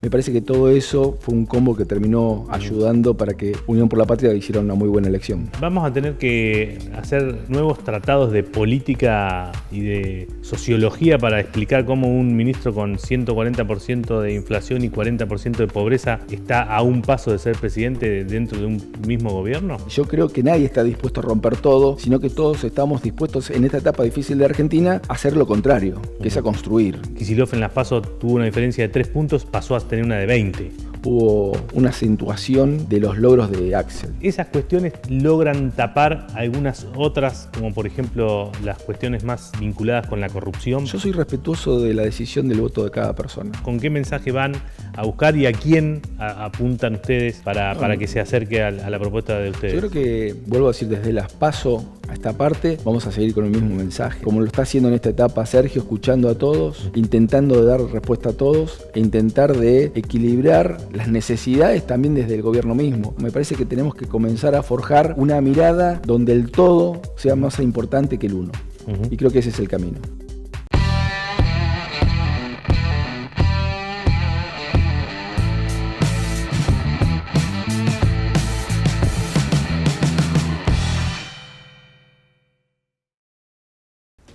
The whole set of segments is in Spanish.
Me parece que todo eso fue un combo que terminó ayudando para que Unión por la Patria hiciera una muy buena elección. Vamos a tener que hacer nuevos tratados de política y de sociología para explicar cómo un ministro con 140% de inflación y 40% de pobreza está a un paso de ser presidente dentro de un mismo gobierno. Yo creo que nadie está dispuesto a romper todo, sino que todos estamos dispuestos en esta etapa difícil de Argentina a hacer lo contrario, que es a construir. Kicillof en las PASO tuvo una diferencia de 3 puntos, pasó a tener una de 20. Hubo una acentuación de los logros de Axel. Esas cuestiones logran tapar algunas otras, como por ejemplo las cuestiones más vinculadas con la corrupción. Yo soy respetuoso de la decisión del voto de cada persona. ¿Con qué mensaje van a buscar y a quién apuntan ustedes para que se acerque a la propuesta de ustedes? Yo creo que, vuelvo a decir, desde las PASO a esta parte, vamos a seguir con el mismo mensaje. Como lo está haciendo en esta etapa Sergio, escuchando a todos, intentando dar respuesta a todos e intentar de equilibrar las necesidades también desde el gobierno mismo. Me parece que tenemos que comenzar a forjar una mirada donde el todo sea más importante que el uno. Y creo que ese es el camino.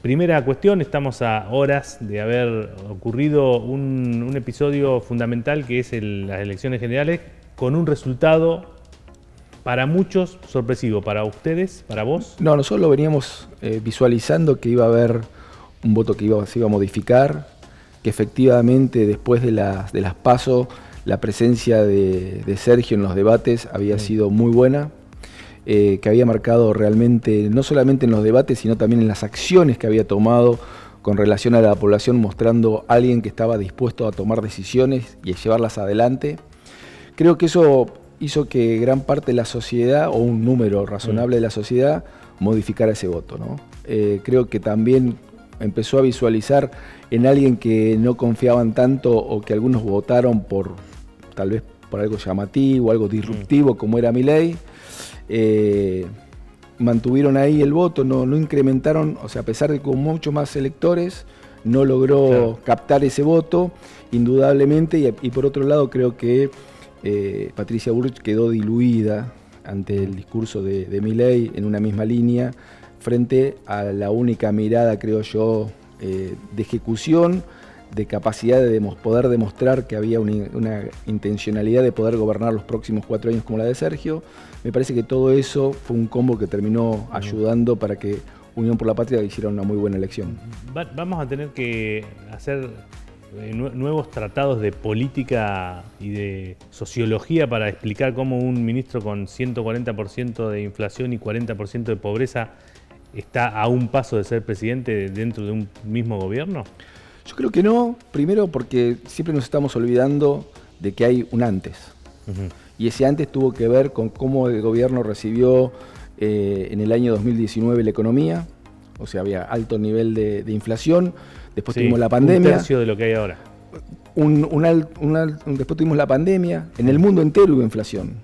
Primera cuestión, estamos a horas de haber ocurrido un episodio fundamental que es las elecciones generales con un resultado para muchos sorpresivo. ¿Para ustedes? ¿Para vos? No, nosotros lo veníamos visualizando que iba a haber un voto que se iba a modificar, que efectivamente después de las PASO la presencia de Sergio en los debates había sido muy buena. Que había marcado realmente, no solamente en los debates, sino también en las acciones que había tomado con relación a la población, mostrando a alguien que estaba dispuesto a tomar decisiones y a llevarlas adelante. Creo que eso hizo que gran parte de la sociedad, o un número razonable de la sociedad, modificara ese voto, ¿no? Creo que también empezó a visualizar en alguien que no confiaban tanto o que algunos votaron tal vez por algo llamativo, algo disruptivo como era Milei. Mantuvieron ahí el voto, no incrementaron, o sea, a pesar de que con muchos más electores, no logró captar ese voto, indudablemente, y por otro lado creo que Patricia Bullrich quedó diluida ante el discurso de Milei en una misma línea, frente a la única mirada, creo yo, de ejecución, de capacidad de poder demostrar que había una intencionalidad de poder gobernar los próximos 4 años como la de Sergio. Me parece que todo eso fue un combo que terminó ayudando para que Unión por la Patria hiciera una muy buena elección. Vamos a tener que hacer nuevos tratados de política y de sociología para explicar cómo un ministro con 140% de inflación y 40% de pobreza está a un paso de ser presidente dentro de un mismo gobierno. Yo creo que no, primero porque siempre nos estamos olvidando de que hay un antes. Y ese antes tuvo que ver con cómo el gobierno recibió en el año 2019 la economía, o sea, había alto nivel de inflación, después tuvimos la pandemia. Un tercio de lo que hay ahora. Después tuvimos la pandemia, en el mundo entero hubo inflación,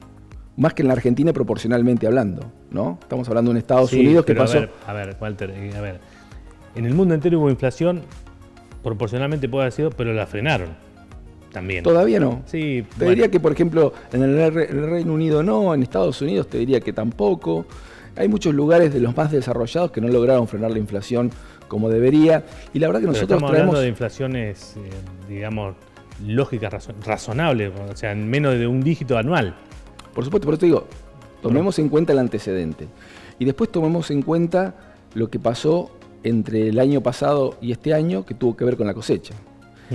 más que en la Argentina proporcionalmente hablando, ¿no? Estamos hablando de un Estados Unidos que pasó... A ver, Walter, en el mundo entero hubo inflación, proporcionalmente puede haber sido, pero la frenaron también. Todavía no. Sí, te diría que, por ejemplo, en el Reino Unido no, en Estados Unidos te diría que tampoco. Hay muchos lugares de los más desarrollados que no lograron frenar la inflación como debería. Y la verdad que nosotros estamos hablando de inflaciones, digamos, lógicas, razonables, o sea, en menos de un dígito anual. Por supuesto, por eso te digo, tomemos en cuenta el antecedente. Y después tomemos en cuenta lo que pasó entre el año pasado y este año, que tuvo que ver con la cosecha,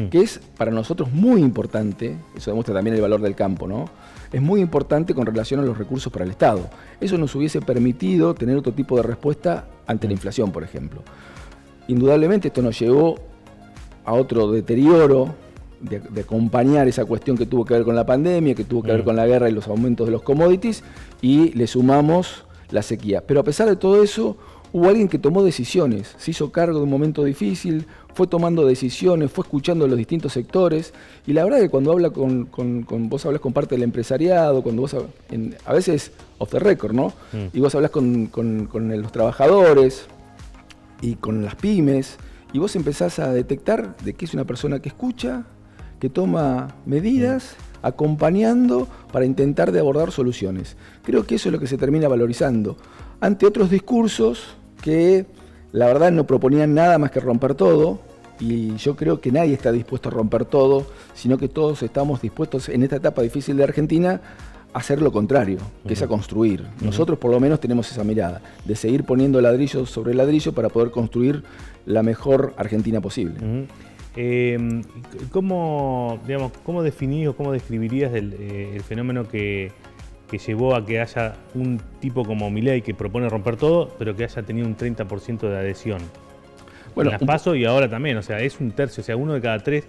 que es para nosotros muy importante, eso demuestra también el valor del campo, ¿no? Es muy importante con relación a los recursos para el Estado. Eso nos hubiese permitido tener otro tipo de respuesta ante la inflación, por ejemplo. Indudablemente esto nos llevó a otro deterioro de acompañar esa cuestión que tuvo que ver con la pandemia, que tuvo que ver con la guerra y los aumentos de los commodities, y le sumamos la sequía. Pero a pesar de todo eso, hubo alguien que tomó decisiones, se hizo cargo de un momento difícil, fue tomando decisiones, fue escuchando a los distintos sectores, y la verdad que cuando habla vos hablas con parte del empresariado, cuando vos a veces off the record, ¿no? Y vos hablas con los trabajadores y con las pymes, y vos empezás a detectar de que es una persona que escucha, que toma medidas acompañando para intentar de abordar soluciones. Creo que eso es lo que se termina valorizando ante otros discursos que la verdad no proponían nada más que romper todo, y yo creo que nadie está dispuesto a romper todo, sino que todos estamos dispuestos en esta etapa difícil de Argentina a hacer lo contrario, que es a construir. Nosotros por lo menos tenemos esa mirada, de seguir poniendo ladrillo sobre ladrillo para poder construir la mejor Argentina posible. ¿Cómo definís o cómo describirías el fenómeno que llevó a que haya un tipo como Milei que propone romper todo, pero que haya tenido un 30% de adhesión? Bueno, en las PASO y ahora también, o sea, es un tercio, o sea, 1 de cada 3.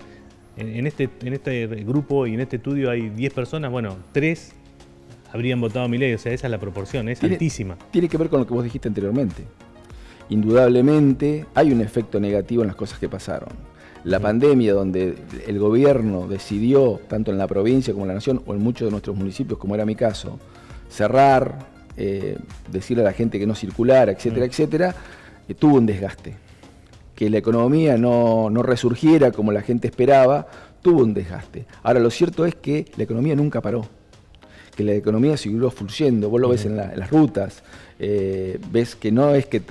En este grupo y en este estudio hay 10 personas, bueno, 3 habrían votado a Milei, o sea, esa es la proporción, es altísima. Tiene que ver con lo que vos dijiste anteriormente. Indudablemente hay un efecto negativo en las cosas que pasaron. La pandemia, donde el gobierno decidió, tanto en la provincia como en la nación, o en muchos de nuestros municipios, como era mi caso, cerrar, decirle a la gente que no circulara, etcétera, etcétera, tuvo un desgaste. Que la economía no resurgiera como la gente esperaba, tuvo un desgaste. Ahora, lo cierto es que la economía nunca paró, que la economía siguió fluyendo. Vos lo ves en las rutas, ves que no es que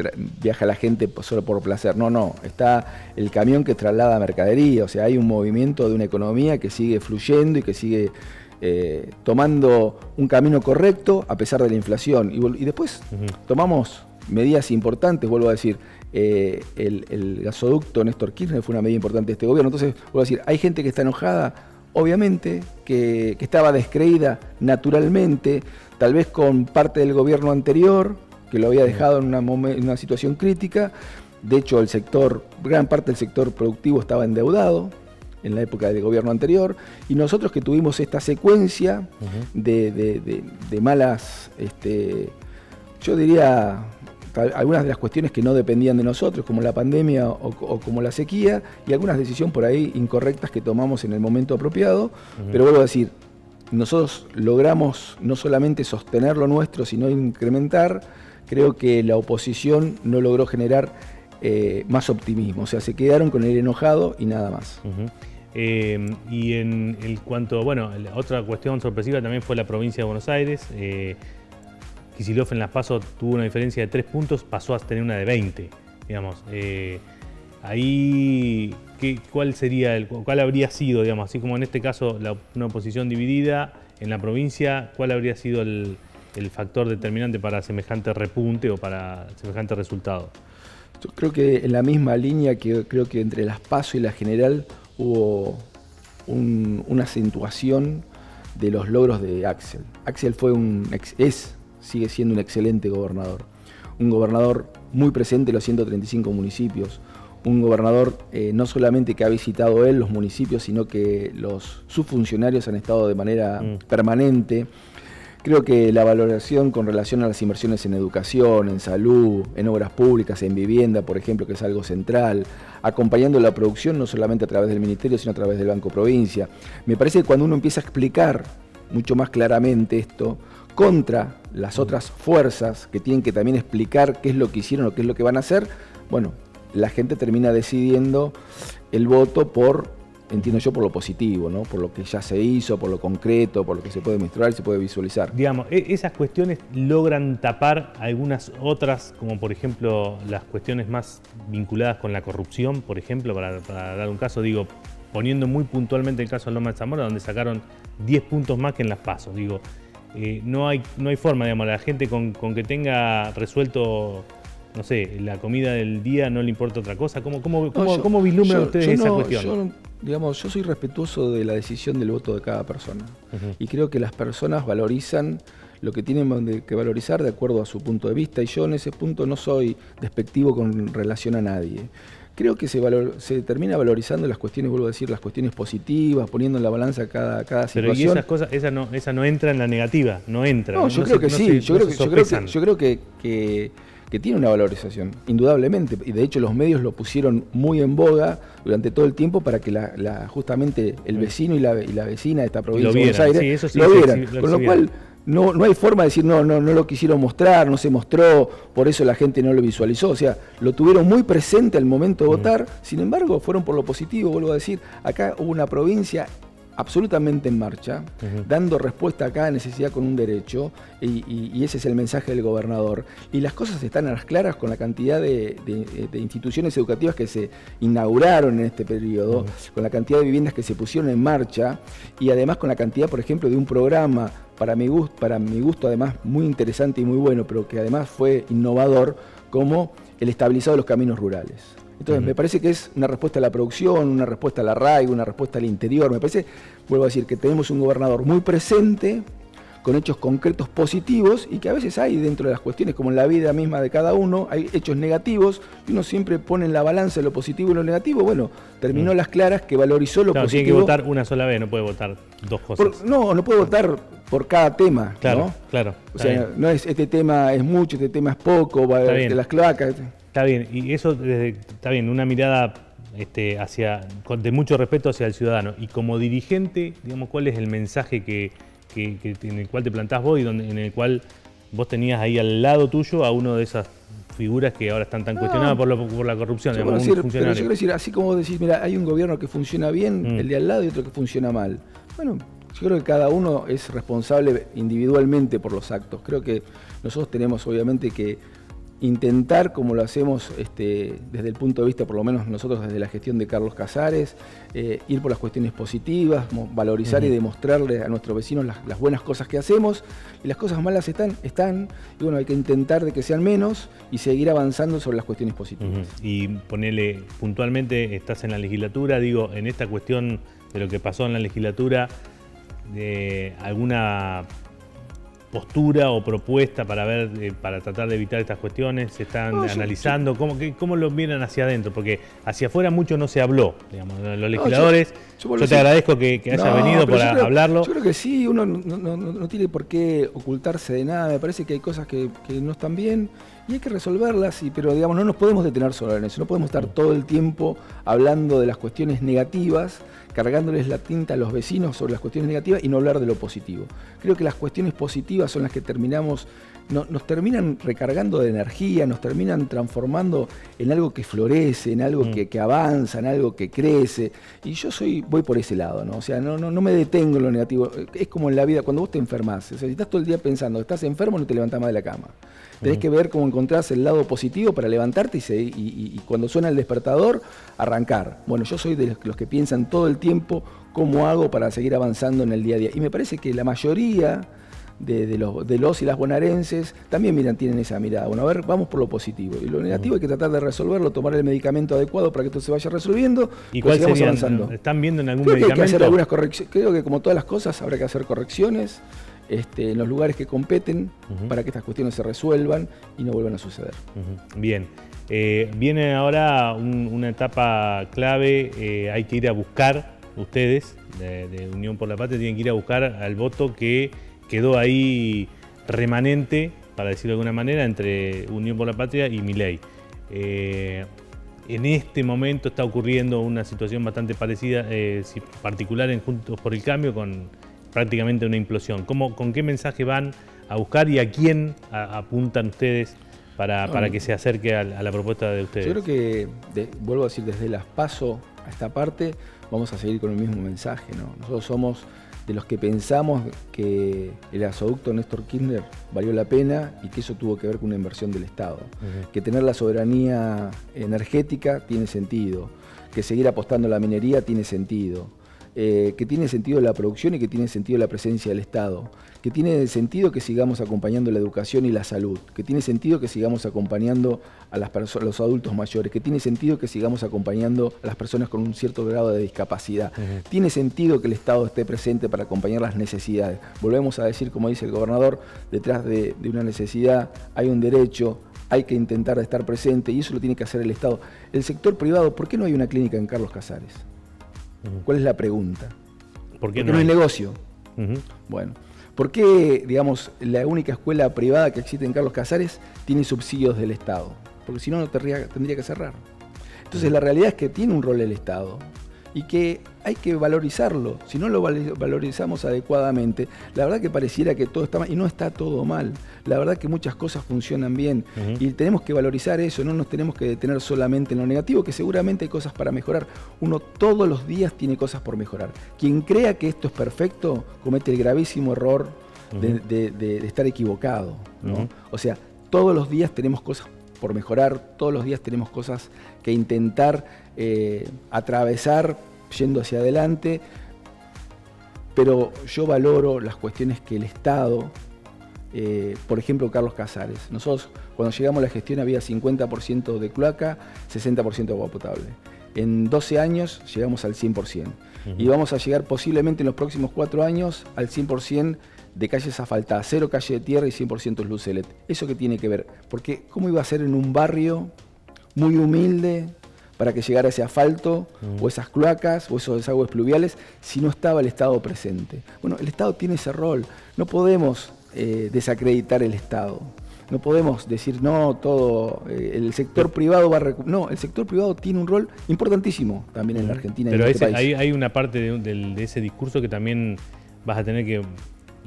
viaja la gente solo por placer, no, está el camión que traslada mercadería, o sea, hay un movimiento de una economía que sigue fluyendo y que sigue tomando un camino correcto a pesar de la inflación. Y después tomamos medidas importantes, vuelvo a decir, el gasoducto Néstor Kirchner fue una medida importante de este gobierno. Entonces, vuelvo a decir, hay gente que está enojada, obviamente, que estaba descreída naturalmente, tal vez con parte del gobierno anterior, que lo había dejado en una situación crítica. De hecho, gran parte del sector productivo estaba endeudado en la época del gobierno anterior, y nosotros que tuvimos esta secuencia de malas, yo diría, algunas de las cuestiones que no dependían de nosotros, como la pandemia o como la sequía, y algunas decisiones por ahí incorrectas que tomamos en el momento apropiado. Pero vuelvo a decir, nosotros logramos no solamente sostener lo nuestro, sino incrementar. Creo que la oposición no logró generar más optimismo, o sea, se quedaron con el enojado y nada más. Y en el cuanto, bueno, otra cuestión sorpresiva también fue la provincia de Buenos Aires. Kicillof en las PASO tuvo una diferencia de 3 puntos, pasó a tener una de 20, digamos. Ahí, ¿cuál habría sido, digamos, así como en este caso una oposición dividida en la provincia, cuál habría sido el factor determinante para semejante repunte o para semejante resultado? Yo creo que en la misma línea que creo que entre las PASO y la general hubo una acentuación de los logros de Axel. Axel sigue siendo un excelente gobernador. Un gobernador muy presente en los 135 municipios. Un gobernador no solamente que ha visitado él los municipios, sino que sus funcionarios han estado de manera permanente. Creo que la valoración con relación a las inversiones en educación, en salud, en obras públicas, en vivienda, por ejemplo, que es algo central, acompañando la producción no solamente a través del Ministerio, sino a través del Banco Provincia. Me parece que cuando uno empieza a explicar mucho más claramente esto, contra las otras fuerzas que tienen que también explicar qué es lo que hicieron o qué es lo que van a hacer, bueno, la gente termina decidiendo el voto entiendo yo, por lo positivo, ¿no? Por lo que ya se hizo, por lo concreto, por lo que se puede mostrar y se puede visualizar. Digamos, esas cuestiones logran tapar algunas otras, como por ejemplo las cuestiones más vinculadas con la corrupción, por ejemplo, para dar un caso, digo, poniendo muy puntualmente el caso de Loma de Zamora, donde sacaron 10 puntos más que en las PASO, digo. No hay forma, digamos, la gente con que tenga resuelto, no sé, la comida del día, no le importa otra cosa. ¿Cómo vislumbran ustedes esa cuestión? Yo soy respetuoso de la decisión del voto de cada persona. Y creo que las personas valorizan lo que tienen que valorizar de acuerdo a su punto de vista. Y yo en ese punto no soy despectivo con relación a nadie. Creo que se termina valorizando las cuestiones, vuelvo a decir, las cuestiones positivas, poniendo en la balanza cada situación. Pero y esas cosas, esa no entra en la negativa, no entra. No, yo creo que sí, yo creo que tiene una valorización, indudablemente. Y de hecho los medios lo pusieron muy en boga durante todo el tiempo para que justamente el vecino y la vecina de esta provincia de Buenos Aires lo vieran. Con lo cual no hay forma de decir no lo quisieron mostrar, no se mostró, por eso la gente no lo visualizó. O sea, lo tuvieron muy presente al momento de votar, sin embargo, fueron por lo positivo, vuelvo a decir. Acá hubo una provincia absolutamente en marcha, dando respuesta a cada necesidad con un derecho, y ese es el mensaje del gobernador. Y las cosas están a las claras con la cantidad de instituciones educativas que se inauguraron en este periodo, con la cantidad de viviendas que se pusieron en marcha, y además con la cantidad, por ejemplo, de un programa, para mi gusto además muy interesante y muy bueno, pero que además fue innovador, como el estabilizado de los caminos rurales. Entonces me parece que es una respuesta a la producción, una respuesta al arraigo, una respuesta al interior. Me parece, vuelvo a decir, que tenemos un gobernador muy presente, con hechos concretos positivos, y que a veces hay dentro de las cuestiones, como en la vida misma de cada uno, hay hechos negativos, y uno siempre pone en la balanza lo positivo y lo negativo. Bueno, terminó las claras, que valorizó lo positivo. Tiene que votar una sola vez, no puede votar dos cosas. No puede votar por cada tema, claro, ¿no? Claro. O sea, no es este tema es mucho, este tema es poco, va de las cloacas. Está bien, y eso está bien, una mirada de mucho respeto hacia el ciudadano. Y como dirigente, digamos, ¿cuál es el mensaje en el cual te plantás vos y en el cual vos tenías ahí al lado tuyo a uno de esas figuras que ahora están tan cuestionadas por la corrupción? Pero yo quiero decir, así como vos decís, mira, hay un gobierno que funciona bien, el de al lado, y otro que funciona mal. Bueno, yo creo que cada uno es responsable individualmente por los actos. Creo que nosotros tenemos obviamente que intentar, como lo hacemos desde el punto de vista, por lo menos nosotros desde la gestión de Carlos Casares, ir por las cuestiones positivas, valorizar y demostrarle a nuestros vecinos las buenas cosas que hacemos, y las cosas malas están, y bueno, hay que intentar de que sean menos y seguir avanzando sobre las cuestiones positivas. Y ponerle puntualmente, estás en la legislatura, digo, en esta cuestión de lo que pasó en la legislatura, de alguna postura o propuesta para tratar de evitar estas cuestiones, se están analizando, ¿cómo lo miran hacia adentro? Porque hacia afuera mucho no se habló, digamos, los legisladores. Yo te agradezco que hayas venido para hablarlo. Yo creo que sí, uno no tiene por qué ocultarse de nada. Me parece que hay cosas que no están bien y hay que resolverlas, pero digamos, no nos podemos detener solo en eso. No podemos estar todo el tiempo hablando de las cuestiones negativas, cargándoles la tinta a los vecinos sobre las cuestiones negativas y no hablar de lo positivo. Creo que las cuestiones positivas son las que nos terminan recargando de energía, nos terminan transformando en algo que florece, en algo que avanza, en algo que crece. Y yo voy por ese lado, ¿no? O sea, no me detengo en lo negativo. Es como en la vida, cuando vos te enfermás. O sea, si estás todo el día pensando que estás enfermo, no te levantás más de la cama. Tenés que ver cómo encontrás el lado positivo para levantarte y cuando suena el despertador, arrancar. Bueno, yo soy de los que piensan todo el tiempo cómo hago para seguir avanzando en el día a día. Y me parece que la mayoría de los y las bonaerenses también tienen esa mirada. Bueno, a ver, vamos por lo positivo. Y lo negativo hay que tratar de resolverlo, tomar el medicamento adecuado para que esto se vaya resolviendo. ¿Y cuál sigamos avanzando? ¿Están viendo en algún medicamento? Hay que hacer algunas correcciones. Creo que como todas las cosas habrá que hacer correcciones en los lugares que competen para que estas cuestiones se resuelvan y no vuelvan a suceder. Bien. Viene ahora una etapa clave. Hay que ir a buscar, ustedes de Unión por la Patria, tienen que ir a buscar al voto que quedó ahí remanente, para decirlo de alguna manera, entre Unión por la Patria y Milei. En este momento está ocurriendo una situación bastante parecida, particular en Juntos por el Cambio, con prácticamente una implosión. ¿Con qué mensaje van a buscar y a quién apuntan ustedes para que se acerque a la propuesta de ustedes? Yo creo que, vuelvo a decir, desde las PASO a esta parte, vamos a seguir con el mismo mensaje, ¿no? Nosotros somos de los que pensamos que el gasoducto Néstor Kirchner valió la pena y que eso tuvo que ver con una inversión del Estado. Que tener la soberanía energética tiene sentido, que seguir apostando a la minería tiene sentido, que tiene sentido la producción y que tiene sentido la presencia del Estado, que tiene sentido que sigamos acompañando la educación y la salud, que tiene sentido que sigamos acompañando a los adultos mayores, que tiene sentido que sigamos acompañando a las personas con un cierto grado de discapacidad. Tiene sentido que el Estado esté presente para acompañar las necesidades. Volvemos a decir, como dice el gobernador, detrás de una necesidad hay un derecho, hay que intentar estar presente y eso lo tiene que hacer el Estado. El sector privado, ¿por qué no hay una clínica en Carlos Casares? ¿Cuál es la pregunta? ¿Por qué no hay negocio? Bueno, ¿por qué, digamos, la única escuela privada que existe en Carlos Casares tiene subsidios del Estado? Porque si no, tendría que cerrar. Entonces, la realidad es que tiene un rol el Estado y que hay que valorizarlo. Si no lo valorizamos adecuadamente, la verdad que pareciera que todo está mal, y no está todo mal. La verdad que muchas cosas funcionan bien, y tenemos que valorizar eso, no nos tenemos que detener solamente en lo negativo, que seguramente hay cosas para mejorar. Uno todos los días tiene cosas por mejorar. Quien crea que esto es perfecto, comete el gravísimo error de estar equivocado, ¿no? O sea, todos los días tenemos cosas por mejorar, todos los días tenemos cosas que intentar atravesar yendo hacia adelante, pero yo valoro las cuestiones que el Estado, por ejemplo, Carlos Casares, nosotros cuando llegamos a la gestión había 50% de cloaca, 60% de agua potable. En 12 años llegamos al 100%. Y vamos a llegar posiblemente en los próximos 4 años al 100% de calles asfaltadas, 0 calle de tierra y 100% luz LED. ¿Eso qué tiene que ver? Porque ¿cómo iba a ser en un barrio muy humilde para que llegara ese asfalto o esas cloacas o esos desagües pluviales si no estaba el Estado presente? Bueno, el Estado tiene ese rol. No podemos desacreditar el Estado. No podemos decir, no, todo, el sector privado va a... No, el sector privado tiene un rol importantísimo también en la Argentina. Pero en este país. hay una parte de ese discurso que también vas a tener que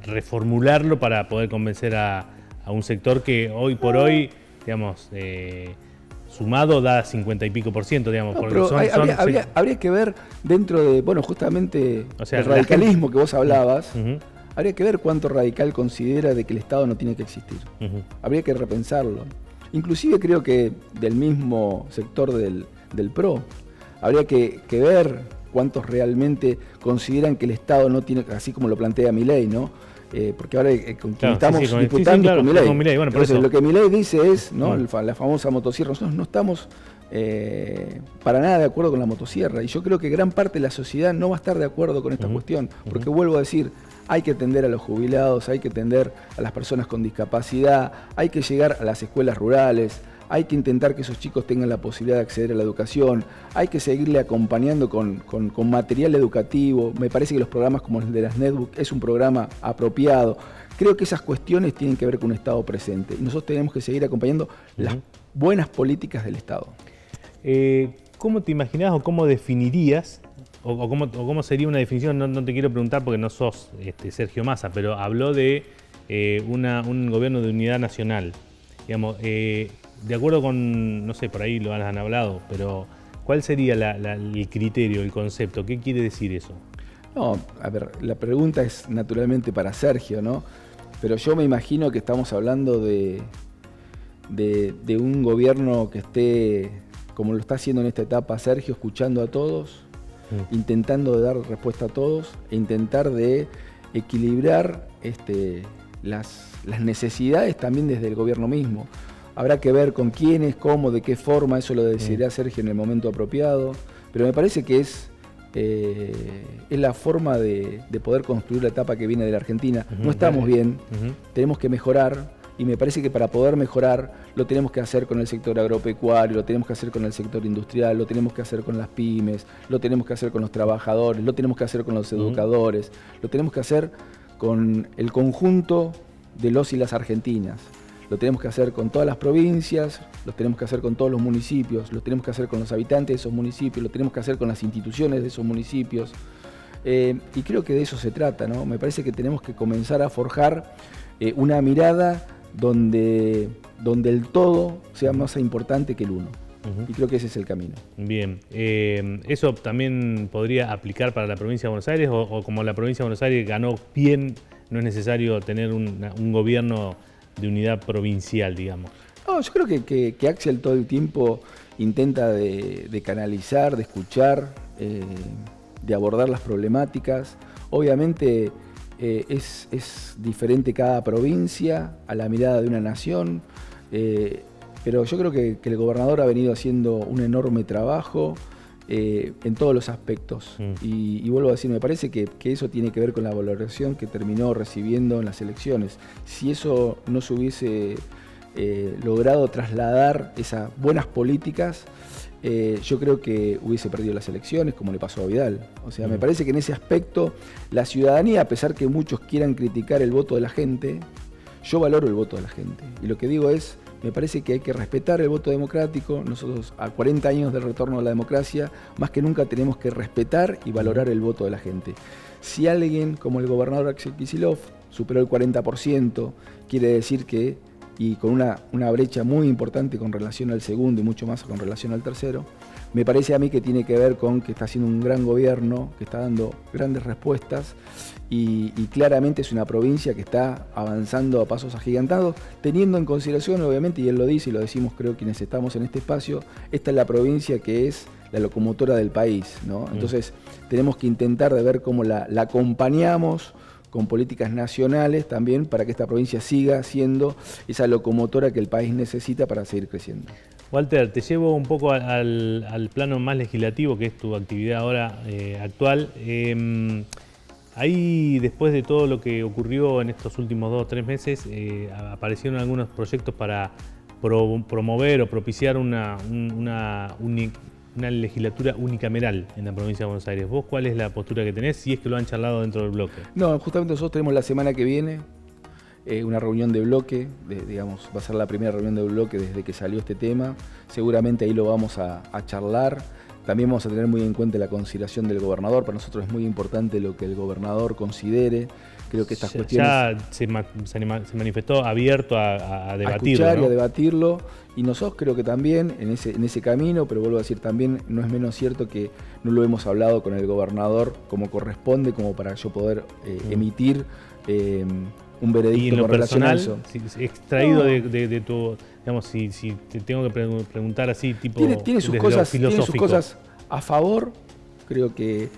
reformularlo para poder convencer a un sector que hoy por hoy, digamos, sumado da 50 y pico %, digamos. No, pero habría que ver dentro de, bueno, justamente el radicalismo que vos hablabas, habría que ver cuánto radical considera de que el Estado no tiene que existir. Habría que repensarlo. Inclusive creo que del mismo sector del PRO, habría que ver cuántos realmente consideran que el Estado no tiene, así como lo plantea Milei, ¿no? Porque ahora con quien estamos disputando con Milei. Bueno, por eso. Lo que Milei dice es, ¿no? La famosa motosierra. Nosotros no estamos para nada de acuerdo con la motosierra, y yo creo que gran parte de la sociedad no va a estar de acuerdo con esta cuestión, porque vuelvo a decir, hay que atender a los jubilados, hay que atender a las personas con discapacidad, hay que llegar a las escuelas rurales, hay que intentar que esos chicos tengan la posibilidad de acceder a la educación, hay que seguirle acompañando con material educativo. Me parece que los programas como el de las Netbook es un programa apropiado. Creo que esas cuestiones tienen que ver con un Estado presente, y nosotros tenemos que seguir acompañando las buenas políticas del Estado. ¿Cómo te imaginás o cómo definirías, o cómo sería una definición? No te quiero preguntar porque no sos Sergio Massa, pero habló de un gobierno de unidad nacional. Digamos, de acuerdo con, no sé, por ahí lo han hablado, pero ¿cuál sería el criterio, el concepto? ¿Qué quiere decir eso? No, a ver, la pregunta es naturalmente para Sergio, ¿no? Pero yo me imagino que estamos hablando de un gobierno que esté, como lo está haciendo en esta etapa Sergio, escuchando a todos, intentando dar respuesta a todos, e intentar de equilibrar las necesidades también desde el gobierno mismo. Habrá que ver con quiénes, cómo, de qué forma, eso lo decidirá Sergio en el momento apropiado, pero me parece que es la forma de poder construir la etapa que viene de la Argentina. No estamos bien, tenemos que mejorar, y me parece que para poder mejorar lo tenemos que hacer con el sector agropecuario, lo tenemos que hacer con el sector industrial, lo tenemos que hacer con las pymes, lo tenemos que hacer con los trabajadores, lo tenemos que hacer con los educadores, lo tenemos que hacer con el conjunto de los y las argentinas. Lo tenemos que hacer con todas las provincias, lo tenemos que hacer con todos los municipios, lo tenemos que hacer con los habitantes de esos municipios, lo tenemos que hacer con las instituciones de esos municipios. Y creo que de eso se trata, ¿no? Me parece que tenemos que comenzar a forjar una mirada donde el todo sea más importante que el uno. Y creo que ese es el camino. Bien, ¿eso también podría aplicar para la provincia de Buenos Aires? ¿O como la provincia de Buenos Aires ganó bien, no es necesario tener un gobierno de unidad provincial, digamos? No, yo creo que Axel todo el tiempo intenta de canalizar, de escuchar, de abordar las problemáticas. Obviamente es diferente cada provincia a la mirada de una nación, pero yo creo que el gobernador ha venido haciendo un enorme trabajo en todos los aspectos. Y vuelvo a decir, me parece que eso tiene que ver con la valoración que terminó recibiendo en las elecciones. Si eso no se hubiese logrado trasladar esas buenas políticas, yo creo que hubiese perdido las elecciones, como le pasó a Vidal. O sea, me parece que en ese aspecto la ciudadanía, a pesar que muchos quieran criticar el voto de la gente, yo valoro el voto de la gente. Y lo que digo es, Me parece que hay que respetar el voto democrático. Nosotros, a 40 años del retorno a la democracia, más que nunca tenemos que respetar y valorar el voto de la gente. Si alguien, como el gobernador Axel Kicillof, superó el 40%, quiere decir que, y con una brecha muy importante con relación al segundo y mucho más con relación al tercero, me parece a mí que tiene que ver con que está haciendo un gran gobierno, que está dando grandes respuestas y claramente es una provincia que está avanzando a pasos agigantados, teniendo en consideración, obviamente, y él lo dice y lo decimos creo quienes estamos en este espacio, esta es la provincia que es la locomotora del país, ¿no? Entonces tenemos que intentar de ver cómo la acompañamos con políticas nacionales también para que esta provincia siga siendo esa locomotora que el país necesita para seguir creciendo. Walter, te llevo un poco al plano más legislativo, que es tu actividad ahora actual. Ahí, después de todo lo que ocurrió en estos últimos 2 o 3 meses, aparecieron algunos proyectos para promover o propiciar una legislatura unicameral en la provincia de Buenos Aires. ¿Vos cuál es la postura que tenés, si es que lo han charlado dentro del bloque? No, justamente nosotros tenemos la semana que viene una reunión de bloque, digamos, va a ser la primera reunión de bloque desde que salió este tema. Seguramente ahí lo vamos a charlar. También vamos a tener muy en cuenta la consideración del gobernador. Para nosotros es muy importante lo que el gobernador considere. Creo que estas cuestiones... Ya se manifestó abierto a debatirlo. A escuchar, ¿no? Y a ¿no? debatirlo. Y nosotros creo que también en ese camino, pero vuelvo a decir también, no es menos cierto que no lo hemos hablado con el gobernador como corresponde, como para yo poder emitir un veredicto con relación a eso. Extraído de tu, digamos, si te tengo que preguntar así, tipo, tiene sus cosas a favor. Creo que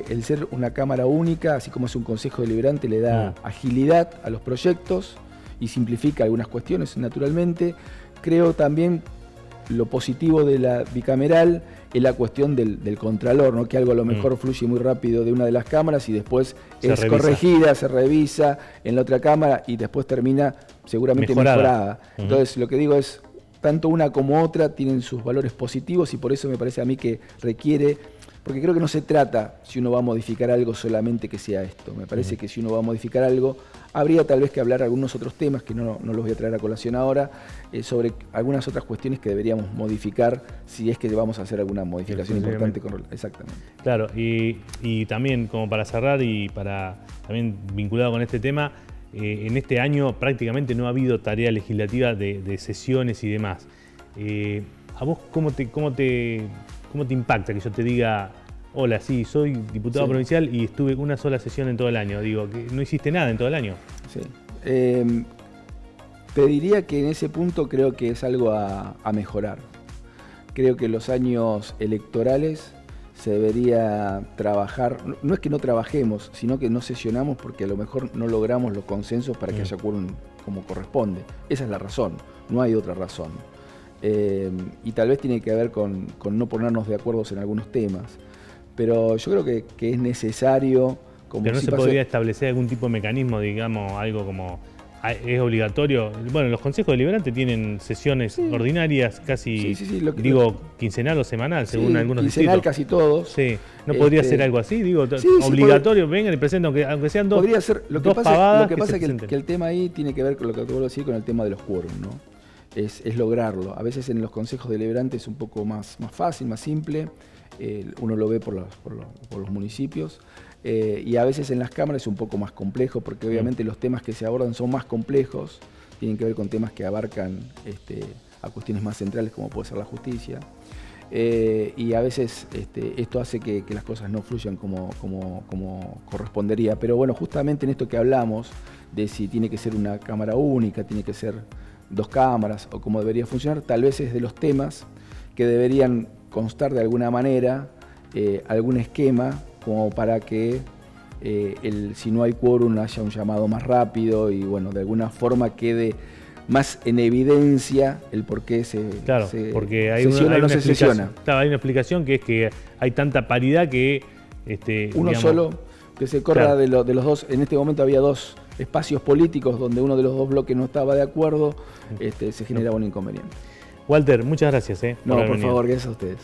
el ser una cámara única, así como es un consejo deliberante, le da agilidad a los proyectos y simplifica algunas cuestiones, naturalmente. Creo también lo positivo de la bicameral es la cuestión del contralor, ¿no? Que algo a lo mejor fluye muy rápido de una de las cámaras y después es corregida, se revisa en la otra cámara y después termina seguramente mejorada. Entonces lo que digo es, tanto una como otra tienen sus valores positivos y por eso me parece a mí que requiere, porque creo que no se trata, si uno va a modificar algo, solamente que sea esto. Me parece que si uno va a modificar algo, habría tal vez que hablar algunos otros temas, que no los voy a traer a colación ahora, sobre algunas otras cuestiones que deberíamos modificar si es que vamos a hacer alguna modificación importante. Exactamente. Claro, y también como para cerrar y para también vinculado con este tema, en este año prácticamente no ha habido tarea legislativa de sesiones y demás. ¿A vos cómo te impacta que yo te diga, hola, sí, soy diputado provincial y estuve una sola sesión en todo el año? Digo, que no hiciste nada en todo el año. Sí. Te diría que en ese punto creo que es algo a mejorar. Creo que en los años electorales se debería trabajar, no es que no trabajemos, sino que no sesionamos porque a lo mejor no logramos los consensos para que haya quórum como corresponde. Esa es la razón, no hay otra razón. Y tal vez tiene que ver con no ponernos de acuerdo en algunos temas. Pero yo creo que es necesario... Pero no se podría establecer algún tipo de mecanismo, digamos, algo como... ¿Es obligatorio? Bueno, los consejos deliberantes tienen sesiones ordinarias casi, quincenal o semanal, según algunos quincenal, distritos. Casi todos. Sí. ¿No podría ser algo así? Digo, obligatorio, vengan y presenten, aunque sean dos, podría ser. Lo que pasa es que el tema ahí tiene que ver con lo que te vuelvo a decir, con el tema de los quórum, ¿no? Es lograrlo. A veces en los consejos deliberantes es un poco más fácil, más simple. Uno lo ve por los municipios. Y a veces en las cámaras es un poco más complejo, porque obviamente los temas que se abordan son más complejos, tienen que ver con temas que abarcan a cuestiones más centrales, como puede ser la justicia. Y a veces esto hace que las cosas no fluyan como correspondería. Pero bueno, justamente en esto que hablamos, de si tiene que ser una cámara única, tiene que ser 2 cámaras, o cómo debería funcionar, tal vez es de los temas que deberían constar de alguna manera algún esquema, como para que si no hay quórum haya un llamado más rápido y bueno, de alguna forma quede más en evidencia el por qué porque hay una explicación. Claro, hay una explicación que es que hay tanta paridad que... uno solo, que se corra de los dos. En este momento había 2 espacios políticos donde uno de los 2 bloques no estaba de acuerdo, se generaba un inconveniente. Walter, muchas gracias. No, por favor, gracias a ustedes.